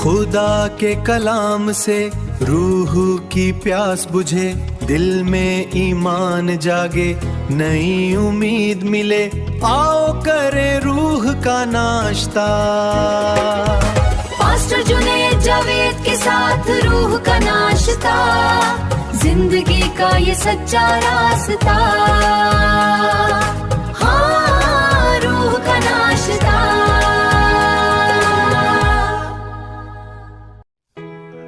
खुदा के कलाम से रूह की प्यास बुझे, दिल में ईमान जागे, नई उम्मीद मिले, आओ करे रूह का नाश्ता। पास्टर जुनैद जावेद के साथ रूह का नाश्ता, जिंदगी का ये सच्चा रास्ता। हाँ, रूह का नाश्ता।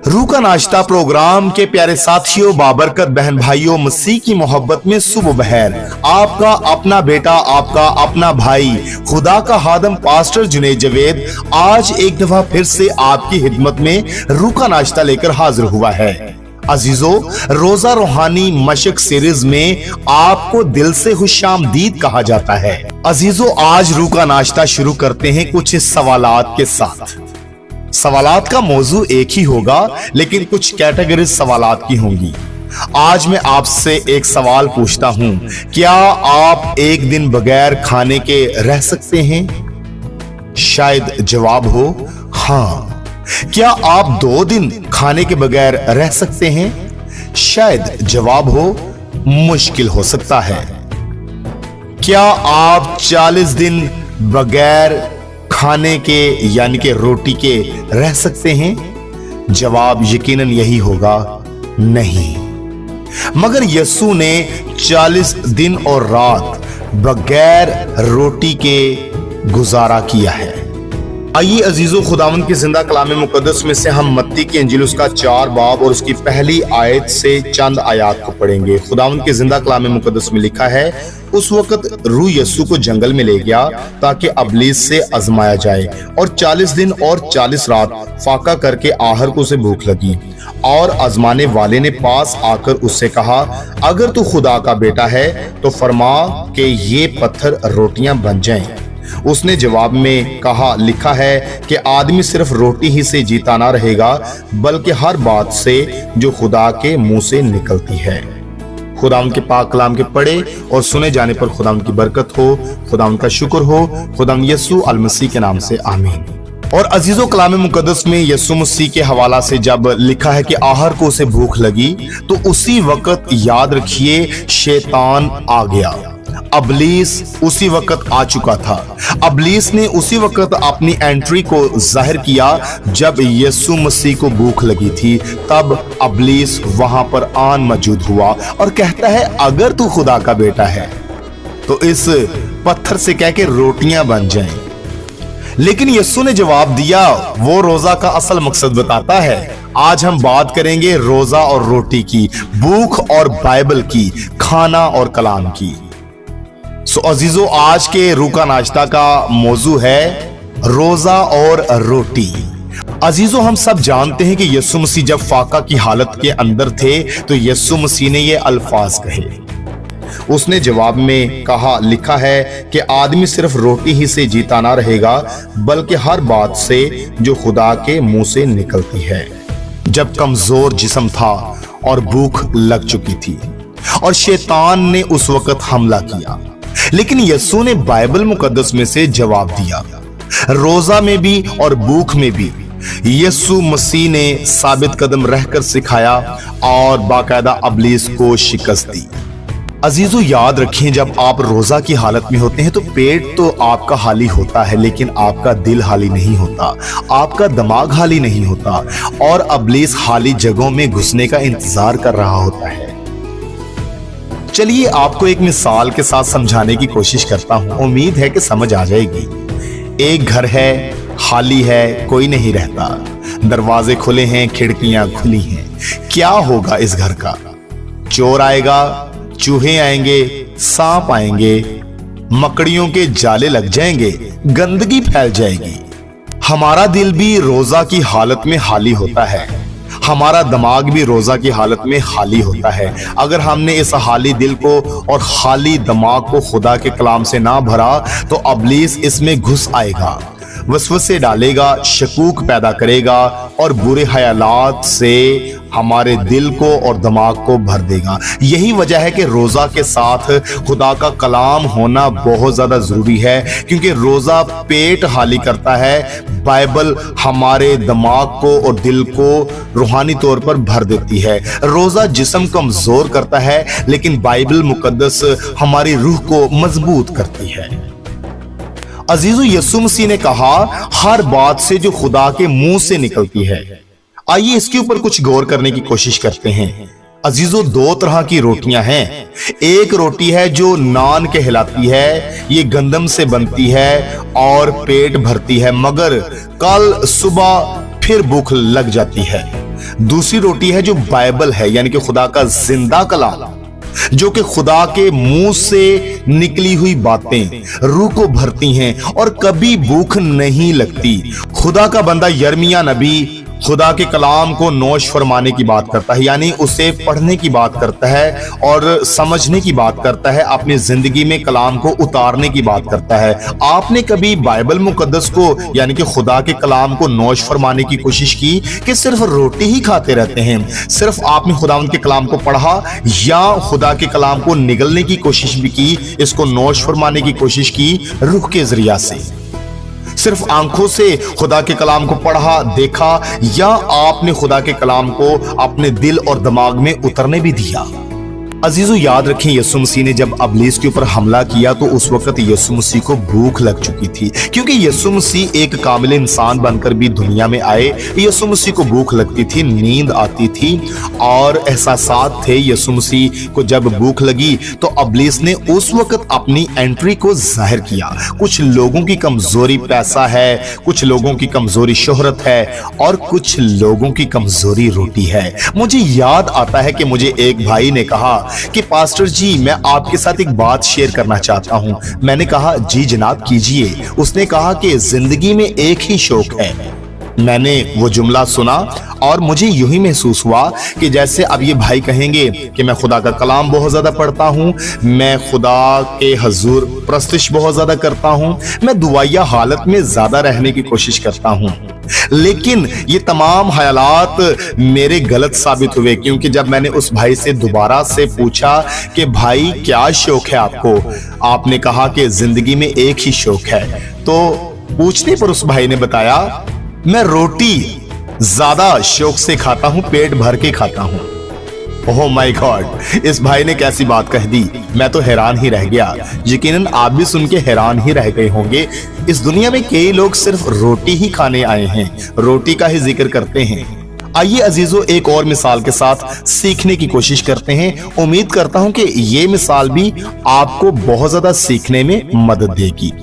रूह का नाश्ता प्रोग्राम के प्यारे साथियों, बाबरकत बहन भाइयों, मसीह की मोहब्बत में सुबह बहर। आपका अपना बेटा, आपका अपना भाई, खुदा का खादम पास्टर जुनैद जावेद आज एक दफा फिर से आपकी खिदमत में रूह का नाश्ता लेकर हाजिर हुआ है। अजीजों, रोजा रूहानी मशक सीरीज में आपको दिल से खुशामदीद कहा जाता है। अजीजों, आज रूह का नाश्ता शुरू करते हैं कुछ सवालात के साथ। सवालात का मौजू एक ही होगा, लेकिन कुछ कैटेगरी सवालात की होंगी। आज मैं आपसे एक सवाल पूछता हूं, क्या आप एक दिन बगैर खाने के रह सकते हैं? शायद जवाब हो हाँ। क्या आप 2 दिन खाने के बगैर रह सकते हैं? शायद जवाब हो मुश्किल हो सकता है। क्या आप 40 दिन बगैर खाने के यानी कि रोटी के रह सकते हैं? जवाब यकीनन यही होगा नहीं। मगर यीशु ने 40 दिन और रात बगैर रोटी के गुजारा किया है। आइए अजीजों, खुदावंद की जिंदा कलाम मुकद्दस में से हम मत्ती की इंजील उसका 4 बाब और उसकी पहली आयत से चंद आयात को पढ़ेंगे। खुदावंद की जिंदा कलाम मुकद्दस में लिखा है, उस वक्त रूह यीशु को जंगल में ले गया ताकि अबलीस से आजमाया जाए, और 40 दिन और 40 रात फाका करके आहर को उसे भूख लगी। और आजमाने वाले ने पास आकर उससे कहा, अगर तू खुदा का बेटा है तो फरमा कि ये पत्थर रोटियां बन जाएं। उसने जवाब में कहा, लिखा है कि आदमी सिर्फ रोटी ही से जीता ना रहेगा, बल्कि हर बात से जो खुदा के मुंह से निकलती है। खुदावंद के पाक कलाम के पढ़े और सुने जाने पर खुदावंद की बरकत हो, खुदावंद का शुक्र हो, खुदावंद यीशु अल मसीह के नाम से आमीन। और अजीजों, कलाम मुकद्दस में यीशु मसीह के हवाला से जब लिखा है कि आहर को उसे भूख लगी, तो उसी वक्त याद रखिए शैतान आ गया। अबलीस उसी वक्त आ चुका था। अबलीस ने उसी वक्त अपनी एंट्री को जाहिर किया जब यीशु मसीह को भूख लगी थी। तब अबलीस वहां पर आन मौजूद हुआ और कहता है, अगर तू खुदा का बेटा है तो इस पत्थर से कह के रोटियां बन जाएं। लेकिन यीशु ने जवाब दिया, वो रोजा का असल मकसद बताता है। आज हम बात करेंगे रोजा और रोटी की, भूख और बाइबल की, खाना और कलाम की। अजीजों, आज के रूह का नाश्ता का मौजू है रोजा और रोटी। अजीजों, हम सब जानते हैं कि यीशु मसीह जब फाका की हालत के अंदर थे तो यीशु मसीह ने ये अल्फाज कहे। उसने जवाब में कहा, लिखा है कि आदमी सिर्फ रोटी ही से जीता ना रहेगा, बल्कि हर बात से जो खुदा के मुंह से निकलती है। जब कमजोर जिस्म था और भूख लग चुकी थी और शैतान ने उस वक्त हमला किया, लेकिन यीशु ने बाइबल मुकद्दस में से जवाब दिया। रोजा में भी और भूख में भी यीशु मसीह ने साबित कदम रहकर सिखाया और बाकायदा अबलीस को शिकस्त दी। अजीजों, याद रखें, जब आप रोजा की हालत में होते हैं तो पेट तो आपका हाली होता है, लेकिन आपका दिल हाली नहीं होता, आपका दिमाग हाली नहीं होता, और अबलीस हाली जगहों में घुसने का इंतजार कर रहा होता है। चलिए आपको एक मिसाल के साथ समझाने की कोशिश करता हूं, उम्मीद है कि समझ आ जाएगी। एक घर है, खाली है, कोई नहीं रहता, दरवाजे खुले हैं, खिड़कियां खुली हैं। क्या होगा इस घर का? चोर आएगा, चूहे आएंगे, सांप आएंगे, मकड़ियों के जाले लग जाएंगे, गंदगी फैल जाएगी। हमारा दिल भी रोजा की हालत में खाली होता है, हमारा दिमाग भी रोजा की हालत में खाली होता है। अगर हमने इस खाली दिल को और खाली दिमाग को खुदा के कलाम से ना भरा तो अबलीस इसमें घुस आएगा। वसवसे डालेगा, शकूक पैदा करेगा और बुरे ख्यालात से हमारे दिल को और दिमाग को भर देगा। यही वजह है कि रोजा के साथ खुदा का कलाम होना बहुत ज्यादा जरूरी है, क्योंकि रोजा पेट खाली करता है, बाइबल हमारे दिमाग को और दिल को रूहानी तौर पर भर देती है। रोजा जिस्म कमजोर करता है, लेकिन बाइबल मुकद्दस हमारी रूह को मजबूत करती है। अजीजो, यीशु मसीह ने कहा, हर बात से जो खुदा के मुंह से निकलती है। आइए इसके ऊपर कुछ गौर करने की कोशिश करते हैं। अजीजों, दो तरह की रोटियां हैं। एक रोटी है जो नान कहलाती है, ये गंदम से बनती है और पेट भरती है, मगर कल सुबह फिर भूख लग जाती है। दूसरी रोटी है जो बाइबल है, यानी कि खुदा का जिंदा कलाम, जो कि खुदा के मुंह से निकली हुई बातें रूह को भरती हैं और कभी भूख नहीं लगती। खुदा का बंदा यर्मिया नबी खुदा के कलाम को नोश फरमाने की बात करता है, यानी उसे पढ़ने की बात करता है और समझने की बात करता है, अपनी जिंदगी में कलाम को उतारने की बात करता है। आपने कभी बाइबल मुकद्दस को यानी कि खुदा के कलाम को नोश फरमाने की कोशिश की कि सिर्फ रोटी ही खाते रहते हैं? सिर्फ आपने खुदावंद के कलाम को पढ़ा या खुदा के कलाम को निगलने की कोशिश भी की, इसको नोश फरमाने की कोशिश की रूह के जरिया से? सिर्फ आंखों से खुदा के कलाम को पढ़ा, देखा, या आपने खुदा के कलाम को अपने दिल और दिमाग में उतरने भी दिया? अजीजों, याद रखें, यीशु मसीह ने जब इब्लीस के ऊपर हमला किया तो उस वक्त यीशु मसीह को भूख लग चुकी थी, क्योंकि यीशु मसीह एक कामिल इंसान बनकर भी दुनिया में आए। यीशु मसीह को भूख लगती थी, नींद आती थी और एहसासात थे। यीशु मसीह को जब भूख लगी तो इब्लीस ने उस वक्त अपनी एंट्री को जाहिर किया। कुछ लोगों की कमजोरी पैसा है, कुछ लोगों की कमजोरी शोहरत है और कुछ लोगों की कमजोरी रोटी है। मुझे याद आता है कि मुझे एक भाई ने कहा कि पास्टर जी, मैं आपके साथ एक बात शेयर करना चाहता हूं। मैंने कहा, जी जनाब कीजिए। उसने कहा कि जिंदगी में एक ही शौक है। मैंने वो जुमला सुना और मुझे यूं ही महसूस हुआ कि जैसे अब ये भाई कहेंगे कि मैं खुदा का कलाम बहुत ज्यादा पढ़ता हूं, मैं खुदा के हजूर प्रस्तिश बहुत ज्यादा करता हूं, मैं दुआया हालत में ज्यादा रहने की कोशिश करता हूं। लेकिन ये तमाम ख्यालात मेरे गलत साबित हुए, क्योंकि जब मैंने उस भाई से दोबारा से पूछा कि भाई क्या शौक है आपको, आपने कहा कि जिंदगी में एक ही शौक है। तो पूछने पर उस भाई ने बताया, मैं रोटी ज्यादा शौक से खाता हूं, पेट भर के खाता हूं। ओह माय गॉड, इस भाई ने कैसी बात कह दी। मैं तो हैरान ही रह गया। यकीनन आप भी सुन के हैरान ही रह गए होंगे। इस दुनिया में कई लोग सिर्फ रोटी ही खाने आए हैं, रोटी का ही जिक्र करते हैं। आइए अजीजों, एक और मिसाल के साथ सीखने की कोशिश करते हैं। उम्मीद करता हूं कि ये मिसाल भी आपको बहुत ज्यादा सीखने में मदद देगी।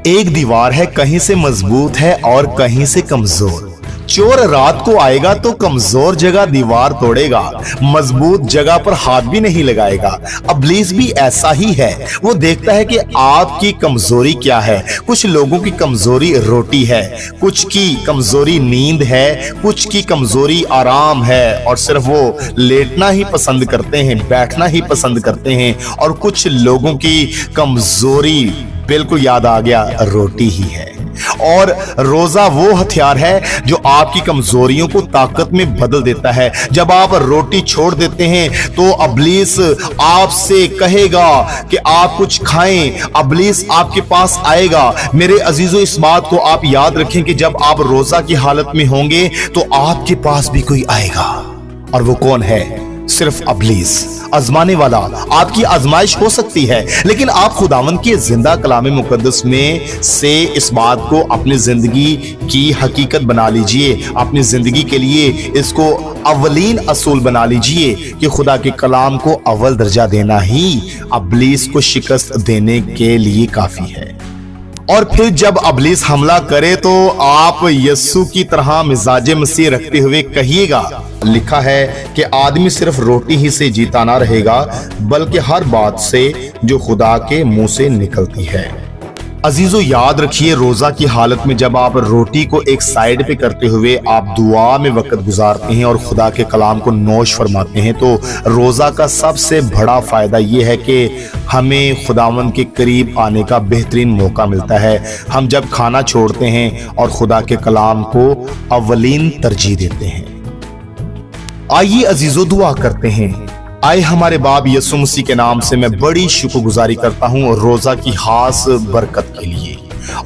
एक दीवार है, कहीं से मजबूत है और कहीं से कमजोर। चोर रात को आएगा तो कमजोर जगह दीवार तोड़ेगा, मजबूत जगह पर हाथ भी नहीं लगाएगा। इब्लीस भी ऐसा ही है। वो देखता है कि आपकी कमजोरी क्या है। कुछ लोगों की कमजोरी रोटी है, कुछ की कमजोरी नींद है, कुछ की कमजोरी आराम है और सिर्फ वो लेटना ही पसंद करते हैं, बैठना ही पसंद करते हैं। और कुछ लोगों की कमजोरी, बिल्कुल याद आ गया, रोटी ही है। और रोजा वो हथियार है जो आपकी कमजोरियों को ताकत में बदल देता है। जब आप रोटी छोड़ देते हैं तो इब्लीस आपसे कहेगा कि आप कुछ खाएं, इब्लीस आपके पास आएगा। मेरे अजीजों, इस बात को आप याद रखें कि जब आप रोजा की हालत में होंगे तो आपके पास भी कोई आएगा, और वो कौन है? सिर्फ इब्लीस, आजमाने वाला। आपकी आजमाइश हो सकती है, लेकिन आप खुदावंद के जिंदा कलाम मुकद्दस में से इस बात को अपनी जिंदगी की हकीकत बना लीजिए। अपनी जिंदगी के लिए इसको अव्वलीन असूल बना लीजिए कि खुदा के कलाम को अव्वल दर्जा देना ही इब्लीस को शिकस्त देने के लिए काफी है। और फिर जब इब्लीस हमला करे तो आप यीशु की तरह मिजाज मसीह रखते हुए कहिएगा, लिखा है कि आदमी सिर्फ रोटी ही से जीता ना रहेगा, बल्कि हर बात से जो खुदा के मुंह से निकलती है। عزیزو یاد رکھیے روزہ کی حالت میں جب آپ روٹی کو ایک سائیڈ پہ کرتے ہوئے آپ دعا میں وقت گزارتے ہیں اور خدا کے کلام کو نوش فرماتے ہیں تو روزہ کا سب سے بڑا فائدہ یہ ہے کہ ہمیں خداوند کے قریب آنے کا بہترین موقع ملتا ہے۔ ہم جب کھانا چھوڑتے ہیں اور خدا کے کلام کو اولین ترجیح دیتے ہیں۔ آئیے عزیزو دعا کرتے ہیں۔ آئے ہمارے باپ یسوع مسیح کے نام سے میں بڑی شکر گزاری کرتا ہوں روزہ کی خاص برکت کے لیے،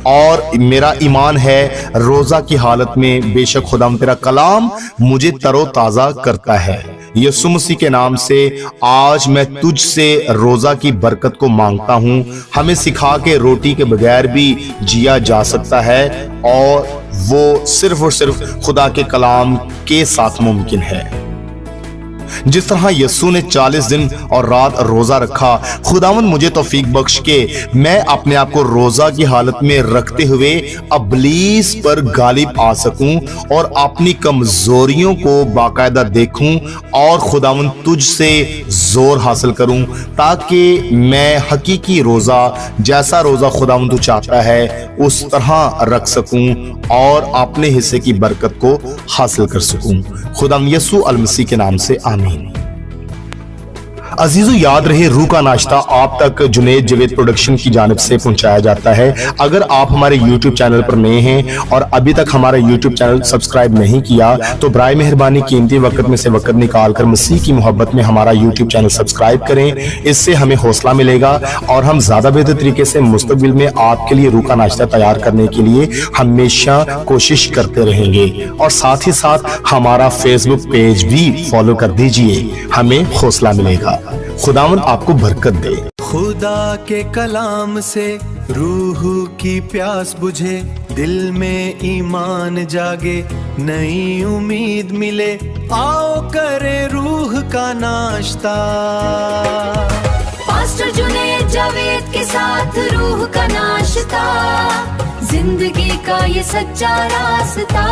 اور میرا ایمان ہے روزہ کی حالت میں بے شک خداوند تیرا کلام مجھے تر و تازہ کرتا ہے۔ یسوع مسیح کے نام سے آج میں تجھ سے روزہ کی برکت کو مانگتا ہوں۔ ہمیں سکھا کہ روٹی کے بغیر بھی جیا جا سکتا ہے، اور وہ صرف اور صرف خدا کے کلام کے ساتھ ممکن ہے۔ جس طرح یسوع نے 40 دن اور رات روزہ رکھا، خداوند مجھے توفیق بخش کہ میں اپنے آپ کو روزہ کی حالت میں رکھتے ہوئے ابلیس پر غالب آ سکوں اور اپنی کمزوریوں کو باقاعدہ دیکھوں اور خداوند تجھ سے زور حاصل کروں، تاکہ میں حقیقی روزہ جیسا روزہ خداوند تو چاہتا ہے اس طرح رکھ سکوں اور اپنے حصے کی برکت کو حاصل کر سکوں۔ خداوند یسوع المسیح کے نام سے آمین۔ عزیزو یاد رہے روح کا ناشتہ آپ تک جنید جوید پروڈکشن کی جانب سے پہنچایا جاتا ہے۔ اگر آپ ہمارے یوٹیوب چینل پر نئے ہیں اور ابھی تک ہمارا یوٹیوب چینل سبسکرائب نہیں کیا تو برائے مہربانی قیمتی وقت میں سے وقت نکال کر مسیح کی محبت میں ہمارا یوٹیوب چینل سبسکرائب کریں۔ اس سے ہمیں حوصلہ ملے گا اور ہم زیادہ بہتر طریقے سے مستقبل میں آپ کے لیے روح کا ناشتہ تیار کرنے کے لیے ہمیشہ کوشش کرتے رہیں گے، اور ساتھ ہی ساتھ ہمارا فیس بک پیج بھی فالو کر دیجئے، ہمیں حوصلہ ملے گا۔ خداوند آپ کو برکت دے۔ خدا کے کلام سے روح کی پیاس بجھے، دل میں ایمان جاگے، نئی امید ملے، آؤ کرے روح کا ناشتہ۔ پاسٹر جنید جاوید کے ساتھ روح کا ناشتہ، زندگی کا یہ سچا راستہ۔